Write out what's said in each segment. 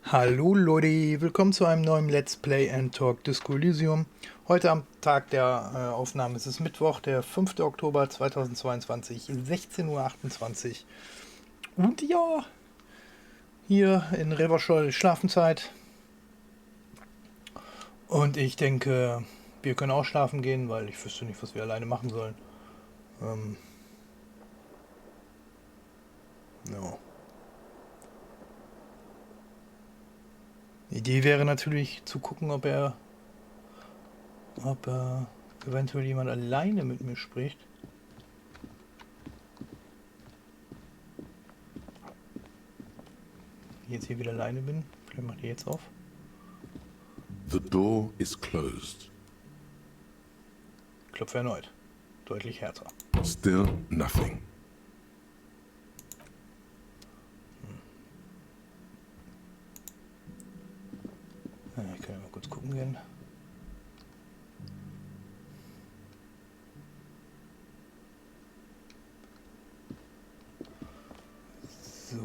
Hallo Leute, willkommen zu einem neuen Let's Play and Talk Disco Elysium. Heute am Tag der Aufnahme ist es Mittwoch, der 5. Oktober 2022, 16:28 Uhr. Und ja, hier in Reverschol Schlafenzeit. Und ich denke, wir können auch schlafen gehen, weil ich wüsste nicht, was wir alleine machen sollen. Ja. Die Idee wäre natürlich zu gucken, ob eventuell jemand alleine mit mir spricht. Wenn ich jetzt hier wieder alleine bin, vielleicht macht ihr jetzt auf. The door is closed. Klopfe erneut. Deutlich härter. Still nothing. Ich kann ja mal kurz gucken gehen. So.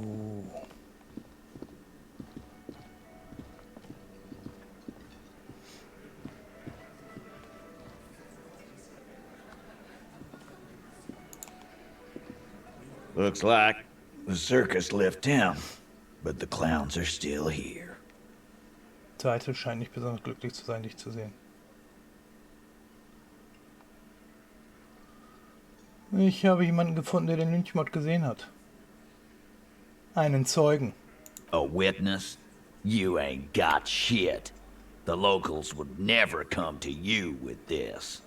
Looks like the circus left town, but the clowns are still here. Seite scheint nicht besonders glücklich zu sein, dich zu sehen. Ich habe jemanden gefunden, der den Lynchmord gesehen hat. Einen Zeugen. A witness? You ain't got shit. The locals would never come to you with this.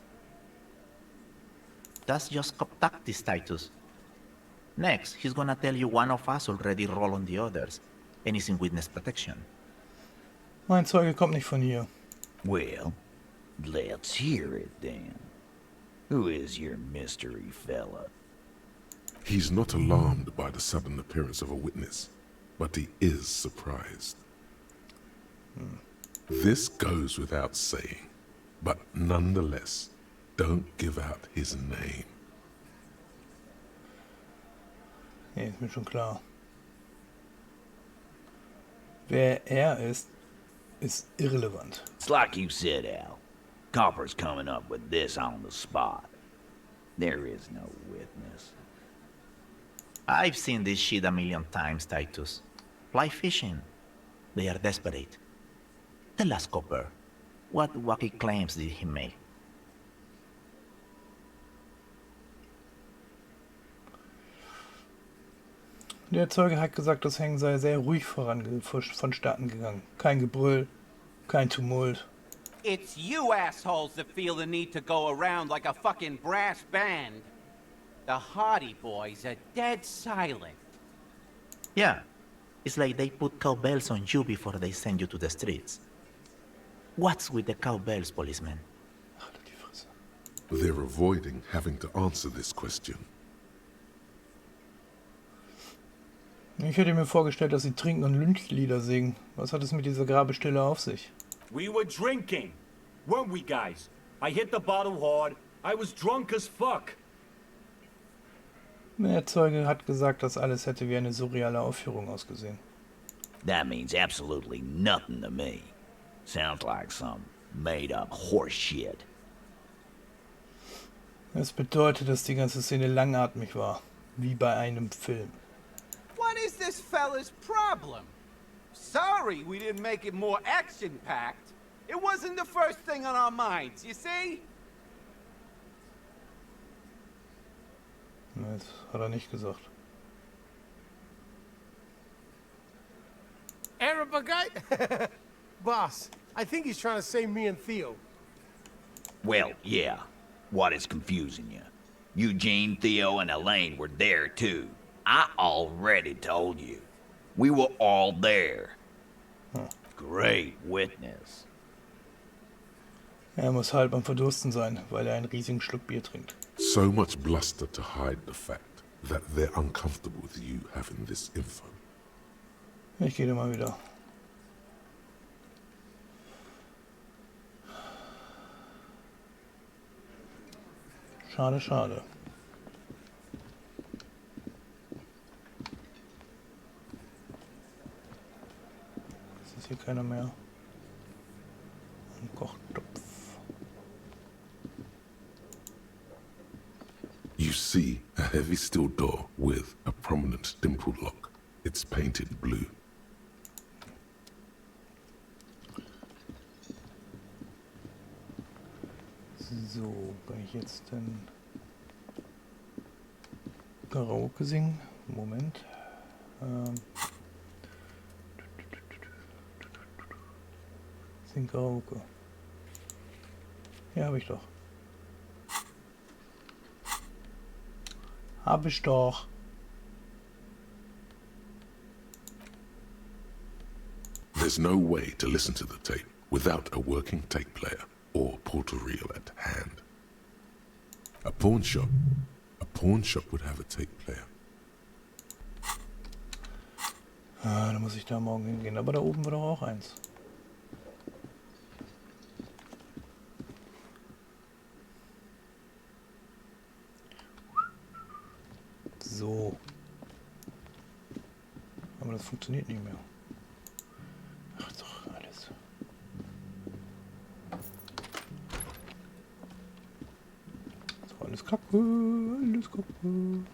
That's just cop tactics, Titus. Next, he's gonna tell you one of us already rolled on the others, and is in witness protection. Mein Zeuge kommt nicht von hier. Well, let's hear it then. Who is your mystery fella? He's not alarmed by the sudden appearance of a witness, but he is surprised. This goes without saying, but nonetheless, don't give out his name. Nee, ist mir schon klar. Wer er ist irrelevant. It's like you said, Al. Copper's coming up with this on the spot. There is no witness. I've seen this shit a million times, Titus. Fly fishing. They are desperate. Tell us, Copper, what wacky claims did he make? Der Zeuge hat gesagt, das Hängen sei sehr ruhig vonstatten gegangen. Kein Gebrüll, kein Tumult. It's you assholes that feel the need to go around like a fucking brass band. The Hardy Boys are dead silent. Yeah, it's like they put cowbells on you before they send you to the streets. What's with the cowbells, policeman? Ach, die Fresse. They're avoiding having to answer this question. Ich hätte mir vorgestellt, dass sie trinken und Lynchlieder singen. Was hat es mit dieser Grabestelle auf sich? We were drinking, weren't we, guys? I hit the bottle hard. I was drunk as fuck. Der Zeuge hat gesagt, das alles hätte wie eine surreale Aufführung ausgesehen. That means absolutely nothing to me. Sounds like some made-up horse shit. Es bedeutet, dass die ganze Szene langatmig war. Wie bei einem Film. What is this fella's problem? Sorry we didn't make it more action-packed. It wasn't the first thing on our minds, you see? Das hat er nicht gesagt. Arab guy? Boss, I think he's trying to say me and Theo. Well, yeah. What is confusing you? Eugene, Theo, and Elaine were there, too. I already told you. We were all there. Great witness. Er muss halb am Verdursten sein, weil er einen riesigen Schluck Bier trinkt. So much bluster to hide the fact that they're uncomfortable with you having this info. Ich gehe mal wieder. Schade, schade. Ist hier keiner mehr. Ein Kochtopf. You see a heavy steel door with a prominent dimpled lock. It's painted blue. So, kann ich jetzt denn Karaoke singen? Moment. Sing Karaoke. Ja, habe ich doch. Hab ich doch. There's no way to listen to the tape without a working tape player or portal reel at hand. A pawn shop would have a tape player. Ah, da muss ich da morgen hingehen. Aber da oben war doch auch eins. So. Aber das funktioniert nicht mehr. Ach doch, alles. So, alles Kacke, alles Kacke.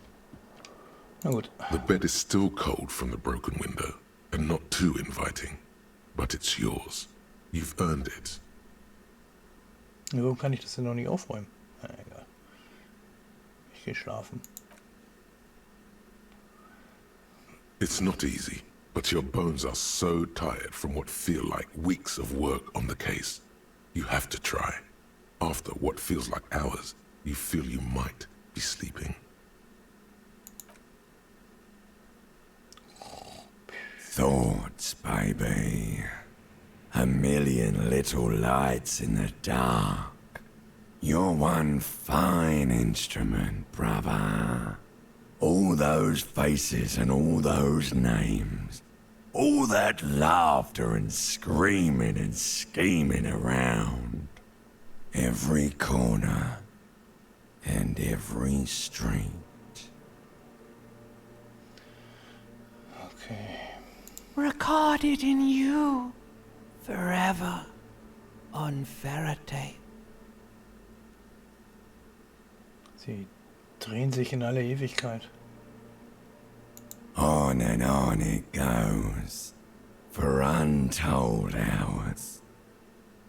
Na gut. The bed is still cold from the broken window and not too inviting, but it's yours. You've earned it. Ja, warum kann ich das denn noch nicht aufräumen? Na, egal. Ich gehe schlafen. It's not easy, but your bones are so tired from what feel like weeks of work on the case. You have to try. After what feels like hours, you feel you might be sleeping. Thoughts, baby. A million little lights in the dark. You're one fine instrument, brother. All those faces and all those names. All that laughter and screaming and scheming around. Every corner and every street. Okay. Recorded in you forever on Faraday. Sie drehen sich in alle Ewigkeit. On and on it goes for untold hours.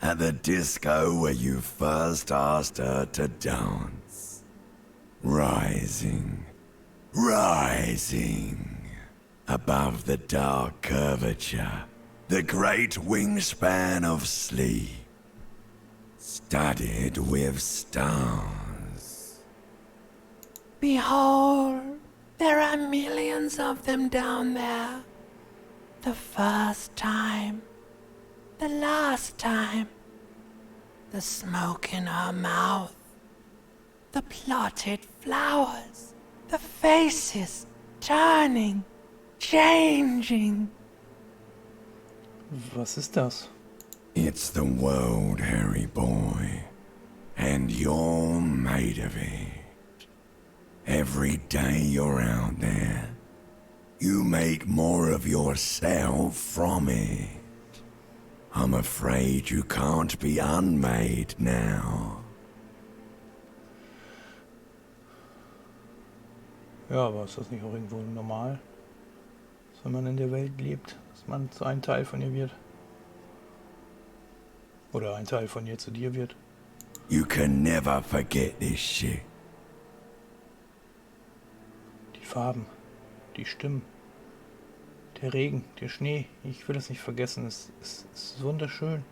At the disco where you first asked her to dance. Rising, rising above the dark curvature, the great wingspan of sleep, studded with stars. Behold, there are millions of them down there. The first time, the last time, the smoke in her mouth, the plotted flowers, the faces turning, changing. Was ist das? It's the world, Harry boy, and you're made of it. Every day you're out there, you make more of yourself from it. I'm afraid you can't be unmade now. Ja, aber ist das nicht auch irgendwo normal? Dass wenn man in der Welt lebt, dass man zu einem Teil von ihr wird? Oder ein Teil von ihr zu dir wird? You can never forget this shit. Die Farben, die Stimmen, der Regen, der Schnee, ich will es nicht vergessen, es ist wunderschön.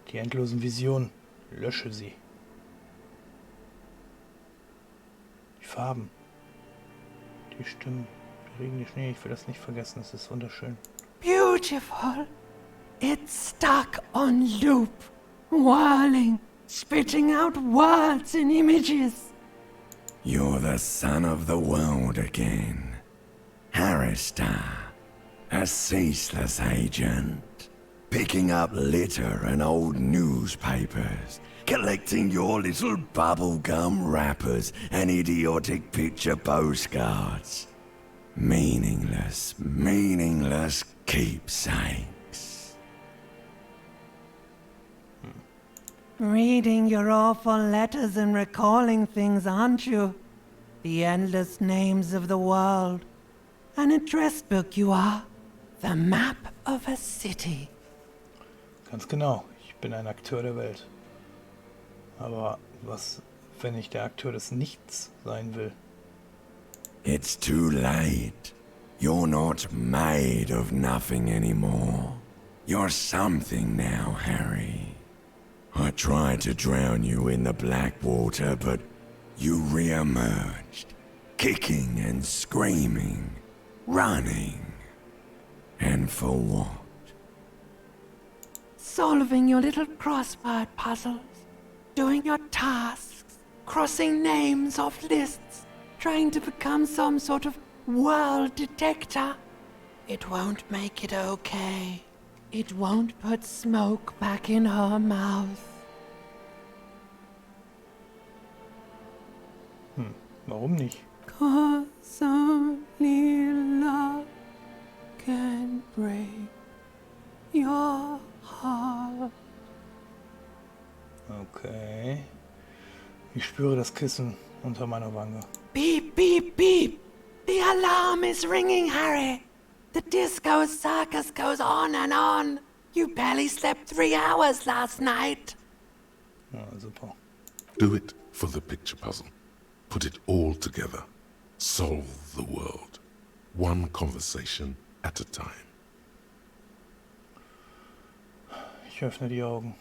Die endlosen Visionen, lösche sie. Die Farben, die Stimmen, der Regen, der Schnee, ich will das nicht vergessen, es ist wunderschön. Beautiful. It's stuck on loop, whirling, spitting out words and images. You're the son of the world again. Aphoristiker, a ceaseless agent, picking up litter and old newspapers, collecting your little bubblegum wrappers and idiotic picture postcards. Meaningless, meaningless keepsakes. Reading your awful letters and recalling things, aren't you? The endless names of the world. An address book you are. The map of a city. Ganz genau, ich bin ein Akteur der Welt. Aber was, wenn ich der Akteur des Nichts sein will? It's too late. You're not made of nothing anymore. You're something now, Harry. I tried to drown you in the black water, but you re-emerged, kicking and screaming, running. And for what? Solving your little crossword puzzles. Doing your tasks. Crossing names off lists. Trying to become some sort of world detector. It won't make it okay. It won't put smoke back in her mouth. Warum nicht? 'Cause only love can break your heart. Okay. Ich spüre das Kissen unter meiner Wange. Beep, beep, beep. The alarm is ringing, Harry. The disco circus goes on and on. You barely slept 3 hours last night. Ja, super. Do it for the picture puzzle. Put it all together. Solve the world. One conversation at a time. Ich öffne die Augen.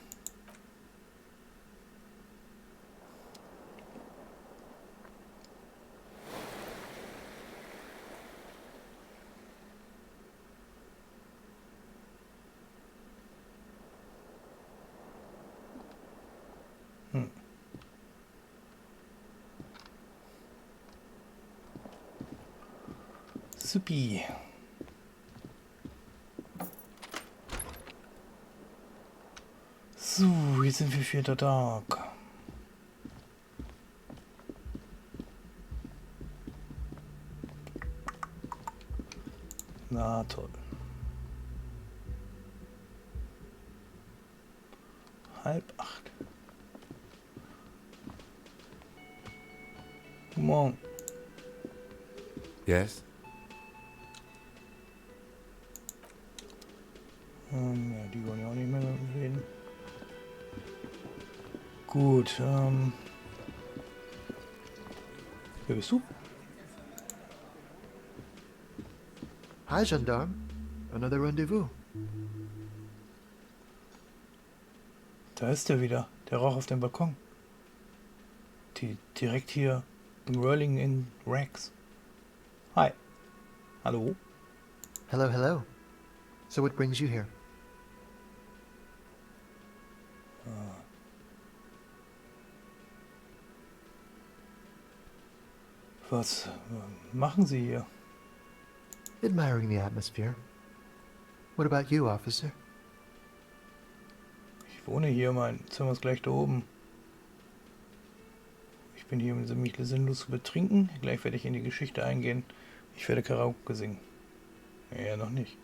Supi. So, hier sind wir für der Tag. Na toll. 7:30. Guten Morgen. Yes? Ja, die wollen ja auch nicht mehr mit mir reden. Gut, wer bist du? Hi, Gendarme. Another rendezvous. Da ist er wieder, der Rauch auf dem Balkon. Direkt hier im Whirling in Rags. Hi. Hallo? Hello, hello. So what brings you here? Was machen Sie hier? Admiring the atmosphere. What about you, officer? Ich wohne hier, mein Zimmer ist gleich da oben. Ich bin hier, um mich sinnlos zu betrinken. Gleich werde ich in die Geschichte eingehen. Ich werde Karaoke singen. Ja, noch nicht.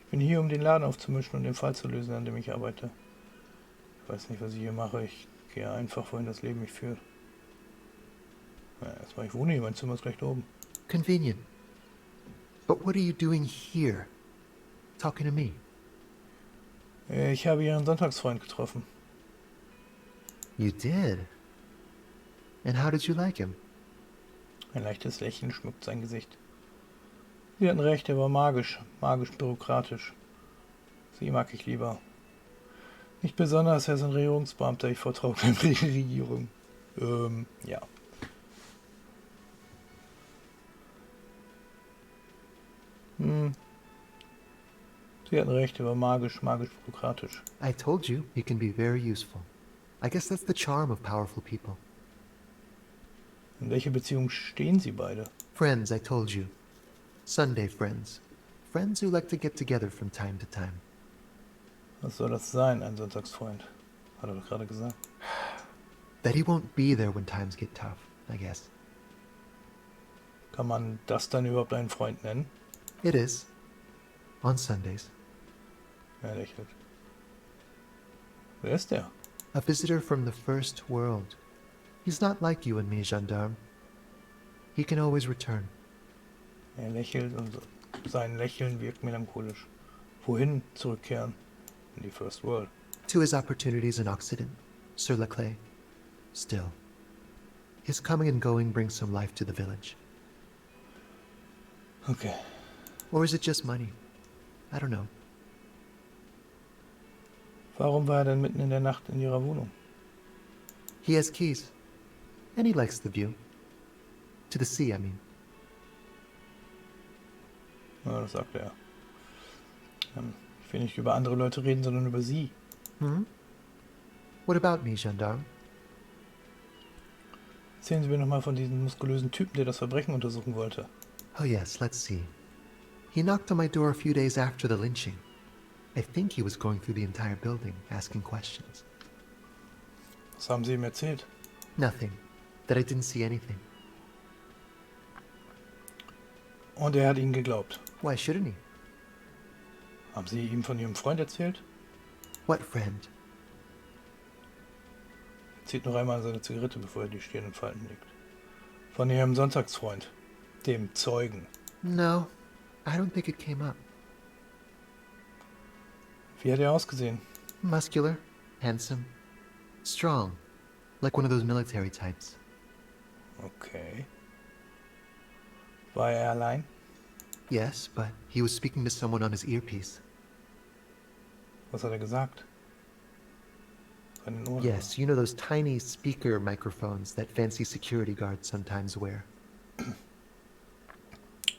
Ich bin hier, um den Laden aufzumischen und den Fall zu lösen, an dem ich arbeite. Ich weiß nicht, was ich hier mache. Ich gehe einfach, wohin das Leben mich führt. Ja, erstmal, ich wohne hier, mein Zimmer ist gleich da oben. Convenient. But what are you doing here? Talking to me? Ich habe Ihren Sonntagsfreund getroffen. You did? And how did you like him? Ein leichtes Lächeln schmückt sein Gesicht. Sie hatten recht, er war magisch bürokratisch. Sie mag ich lieber. Nicht besonders, er ist ein Regierungsbeamter, ich vertraue der Regierung. Ja. Sie hatten recht, er war magisch bürokratisch. I told you, he can be very useful. I guess that's the charm of powerful people. In welcher Beziehung stehen Sie beide? Friends, I told you. Sunday friends. Friends who like to get together from time to time. Was soll das sein, ein Sonntagsfreund? Hat er doch gerade gesagt. That he won't be there when times get tough, I guess. Kann man das dann überhaupt einen Freund nennen? It is. On Sundays. Er lächelt. Wer ist der? A visitor from the first world. He's not like you and me, gendarme. He can always return. Er lächelt und sein Lächeln wirkt melancholisch. Wohin zurückkehren? In die First World. To his opportunities in Occident, Sir Leclerc. Still, his coming and going brings some life to the village. Okay. Or is it just money? I don't know. Warum war er denn mitten in der Nacht in ihrer Wohnung? He has keys. And he likes the view. To the sea, I mean. Ja, das sagt er. Ich will nicht über andere Leute reden, sondern über sie. What about me, gendarme? Erzählen Sie mir nochmal von diesem muskulösen Typen, der das Verbrechen untersuchen wollte. Oh yes, let's see. He knocked on my door a few days after the lynching. I think he was going through the entire building, asking questions. Was haben Sie ihm erzählt? Nothing. That I didn't see anything. Und er hat Ihnen geglaubt. Why shouldn't he? Haben Sie ihm von Ihrem Freund erzählt? What friend? Zieht noch einmal seine Zigarette, bevor er die Stirn in Falten legt. Von Ihrem Sonntagsfreund, dem Zeugen. No, I don't think it came up. Wie hat er ausgesehen? Muscular, handsome, strong, like one of those military types. Okay. War er allein? Yes, but he was speaking to someone on his earpiece. Was hat er gesagt? Seinen Ohren. Yes, you know those tiny speaker microphones that fancy security guards sometimes wear.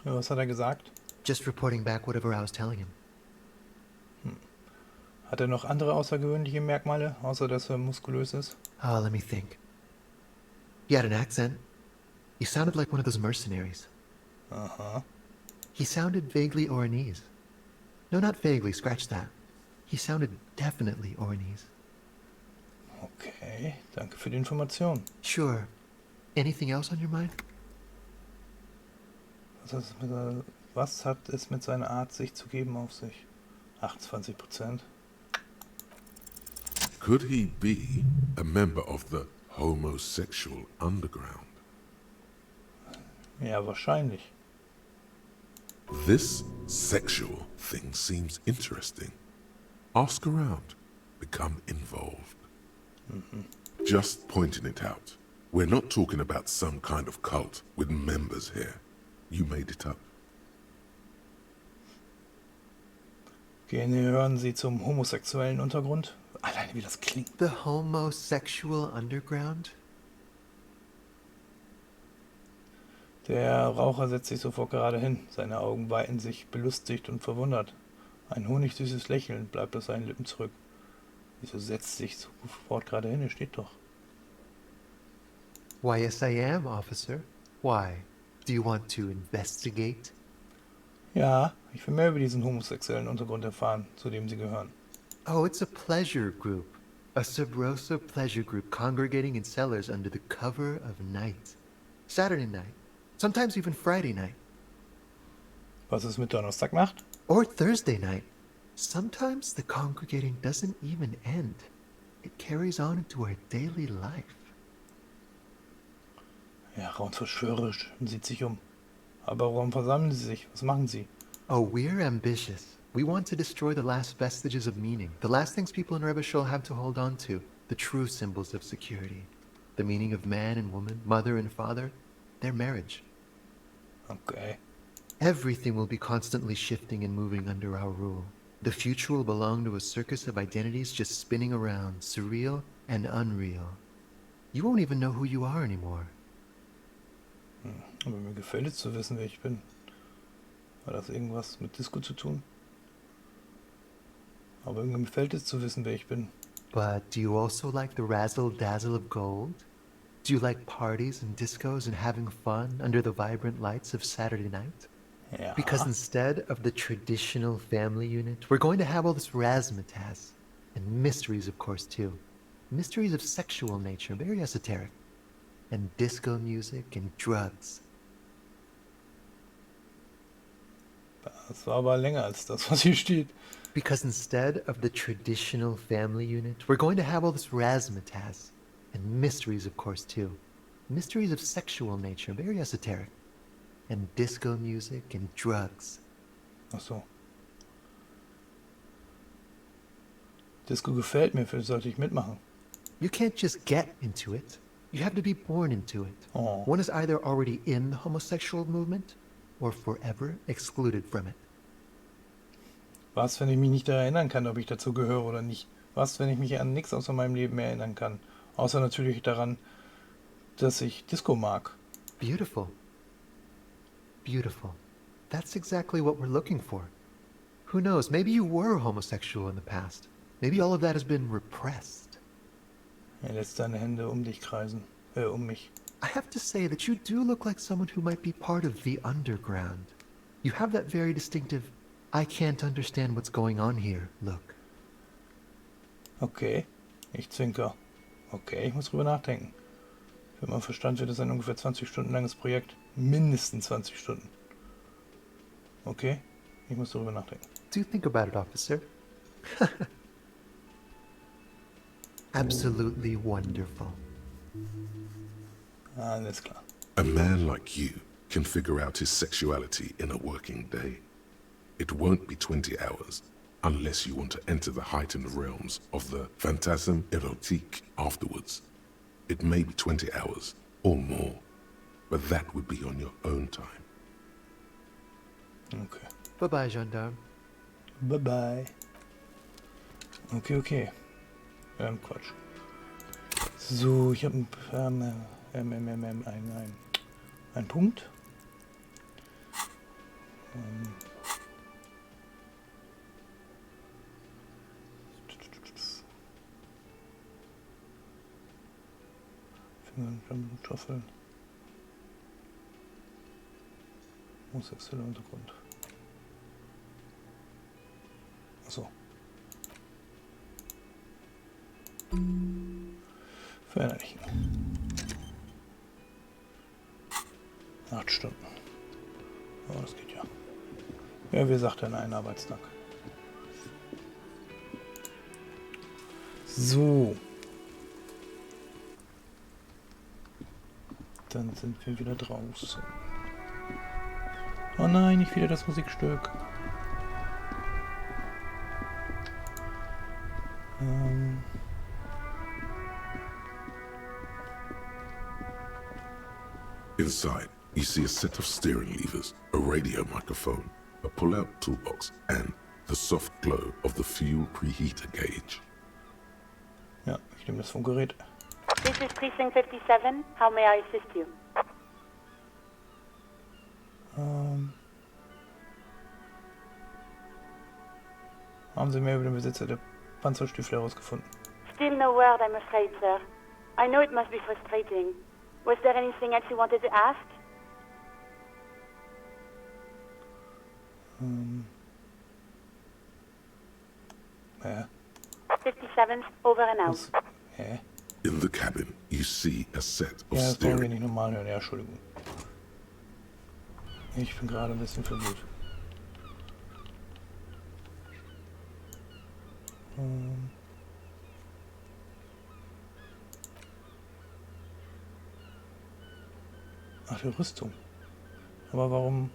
Ja, was hat er gesagt? Just reporting back whatever I was telling him. Hat er noch andere außergewöhnliche Merkmale, außer dass er muskulös ist? Oh, let me think. He had an accent. He sounded like one of those mercenaries. Aha. He sounded vaguely Oranese. No, not vaguely, scratch that. He sounded definitely Oranese. Okay, danke für die Information. Sure. Anything else on your mind? Was hat es mit seiner Art, sich zu geben, auf sich? 28%. Could he be a member of the homosexual underground? Ja, wahrscheinlich. This sexual thing seems interesting. Ask around. Become involved. Just pointing it out. We're not talking about some kind of cult with members here. You made it up. Gehören Sie zum homosexuellen Untergrund? Alleine wie das klingt. The homosexual underground? Der Raucher setzt sich sofort gerade hin. Seine Augen weiten sich, belustigt und verwundert. Ein honigsüßes Lächeln bleibt auf seinen Lippen zurück. Wieso setzt sich sofort gerade hin? Er steht doch. Why, yes I am, officer. Why? Do you want to investigate? Ja, ich will mehr über diesen homosexuellen Untergrund erfahren, zu dem Sie gehören. Oh, it's a pleasure group. A sub-rosa pleasure group congregating in cellars under the cover of night. Saturday night. Sometimes even Friday night. Was ist mit Donnerstagnacht? Or Thursday night. Sometimes the congregating doesn't even end. It carries on into our daily life. Ja, raunt verschwörerisch und sieht sich um. Aber warum versammeln Sie sich? Was machen Sie? Oh, we're ambitious. We want to destroy the last vestiges of meaning. The last things people in Rebishol have to hold on to. The true symbols of security. The meaning of man and woman, mother and father. Their marriage. Okay. Everything will be constantly shifting and moving under our rule. The future will belong to a circus of identities just spinning around, surreal and unreal. You won't even know who you are anymore. Aber mir gefällt es zu wissen, wer ich bin. Hat das irgendwas mit Disco zu tun? Aber mir gefällt es zu wissen, wer ich bin. But do you also like the razzle-dazzle of gold? Do you like parties and discos and having fun under the vibrant lights of Saturday night? Ja. Because instead of the traditional family unit, we're going to have all this razzmatazz. And mysteries, of course, too. Mysteries of sexual nature, very esoteric. And disco music and drugs. Das war aber länger als das, was hier steht. Because instead of the traditional family unit, we're going to have all this razzmatazz. And mysteries, of course, too. Mysteries of sexual nature, very esoteric. And disco music and drugs. Ach so. Disco gefällt mir, vielleicht sollte ich mitmachen. You can't just get into it. You have to be born into it. Oh. One is either already in the homosexual movement or forever excluded from it. Was, wenn ich mich nicht daran erinnern kann, ob ich dazu gehöre oder nicht? Was, wenn ich mich an nichts außer meinem Leben erinnern kann? Außer natürlich daran, dass ich Disco mag. Beautiful. Beautiful. That's exactly what we're looking for. Who knows, maybe you were homosexual in the past. Maybe all of that has been repressed. Er lässt seine Hände um dich kreisen. Um mich. I have to say that you do look like someone who might be part of the underground. You have that very distinctive, I can't understand what's going on here look. Okay. Ich zwinker. Okay, ich muss drüber nachdenken. Für meinen Verstand wird es ein ungefähr 20 Stunden langes Projekt. Mindestens 20 Stunden. Okay, ich muss darüber nachdenken. Do think about it, officer. Absolutely wonderful. Alles klar. A man like you can figure out his sexuality in a working day. It won't be 20 hours unless you want to enter the heightened realms of the phantasme érotique afterwards. It may be 20 hours or more, but that would be on your own time. Okay. Bye-bye, gendarme. Bye-bye. Okay. Quatsch. So, ich habe einen Punkt. Stoffeln. Homosexueller Untergrund. Achso. Verinnerlichen. 8 Stunden. Oh, das geht ja. Ja, wie sagt er, einen Arbeitstag. So. Dann sind wir wieder draußen. Oh nein, nicht wieder das Musikstück. Inside, you see a set of steering levers, a radio microphone, a pull-out toolbox, and the soft glow of the fuel preheater gauge. Ja, ich nehme das Funkgerät. This is Precinct 57. How may I assist you? Haben Sie mehr über den Besitzer der Panzerstiefel herausgefunden? Still no word, I'm afraid, sir. I know it must be frustrating. Was there anything else you wanted to ask? Ja. 57th, over and out. Was? Hä? In the cabin, you see a set of Ja, das wollen wir steering. nicht normal hören. Ja, Entschuldigung. Ich bin gerade ein bisschen verwirrt. Ach, die Rüstung. Aber warum?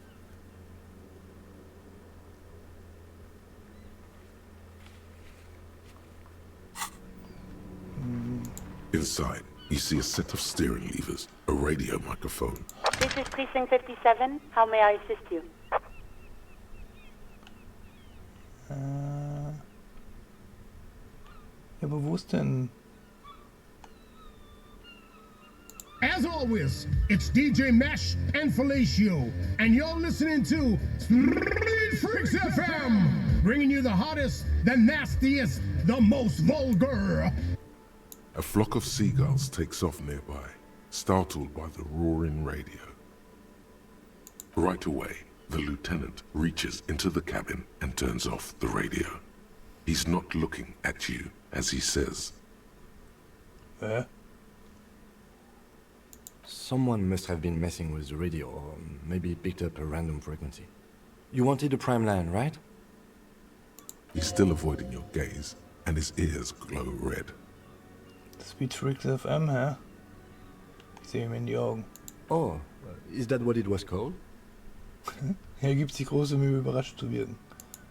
Inside, you see a set of steering levers, a radio microphone, This is Precinct 57. How may I assist you? Ja, aber wo ist denn? As always, it's DJ Mesh and Felicio, and you're listening to Street Freaks FM, bringing you the hottest, the nastiest, the most vulgar. A flock of seagulls takes off nearby, startled by the roaring radio. Right away, the lieutenant reaches into the cabin and turns off the radio. He's not looking at you as he says, Someone must have been messing with the radio, or maybe picked up a random frequency. You wanted a prime line, right? He's still avoiding your gaze, and his ears glow red. Speed Freaks FM, hä? Ich sehe ihm in die Augen. Oh, is that what it was called? Er gibt sich große Mühe, überrascht zu wirken.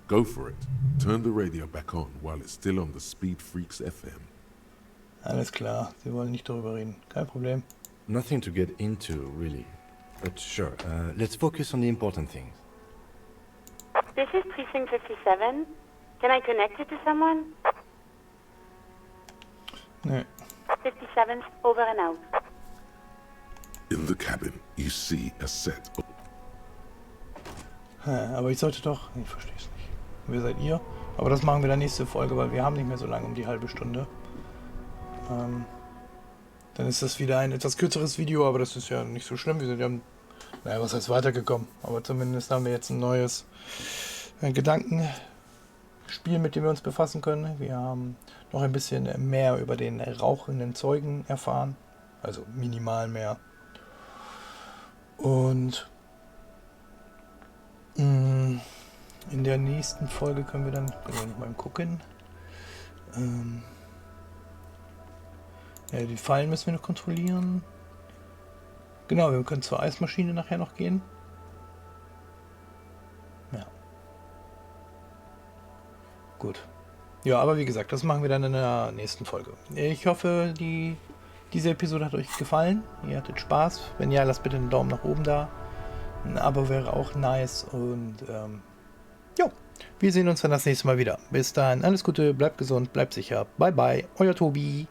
Go for it. Turn the radio back on while it's still on the Speed Freaks FM. Alles klar, Sie wollen nicht darüber reden. Kein Problem. Nothing to get into, really. But sure, let's focus on the important things. This is Precinct 57. Can I connect you to someone? Nee. 57's over and out. In the cabin, you see a set of... Aber ich sollte doch... Ich verstehe es nicht. Wer seid ihr? Aber das machen wir dann nächste Folge, weil wir haben nicht mehr so lange, um die halbe Stunde. Dann ist das wieder ein etwas kürzeres Video, aber das ist ja nicht so schlimm. Wir sind ja... Naja, was heißt weitergekommen? Aber zumindest haben wir jetzt ein neues Gedankenspiel, mit dem wir uns befassen können. Wir haben noch ein bisschen mehr über den rauchenden Zeugen erfahren. Also minimal mehr. Und in der nächsten Folge können wir dann noch mal gucken. Ja, die Fallen müssen wir noch kontrollieren. Genau, wir können zur Eismaschine nachher noch gehen. Ja. Gut. Ja, aber wie gesagt, das machen wir dann in der nächsten Folge. Ich hoffe, diese Episode hat euch gefallen. Ihr hattet Spaß. Wenn ja, lasst bitte einen Daumen nach oben da. Ein Abo wäre auch nice. Und jo, wir sehen uns dann das nächste Mal wieder. Bis dahin, alles Gute, bleibt gesund, bleibt sicher. Bye bye, euer Toby.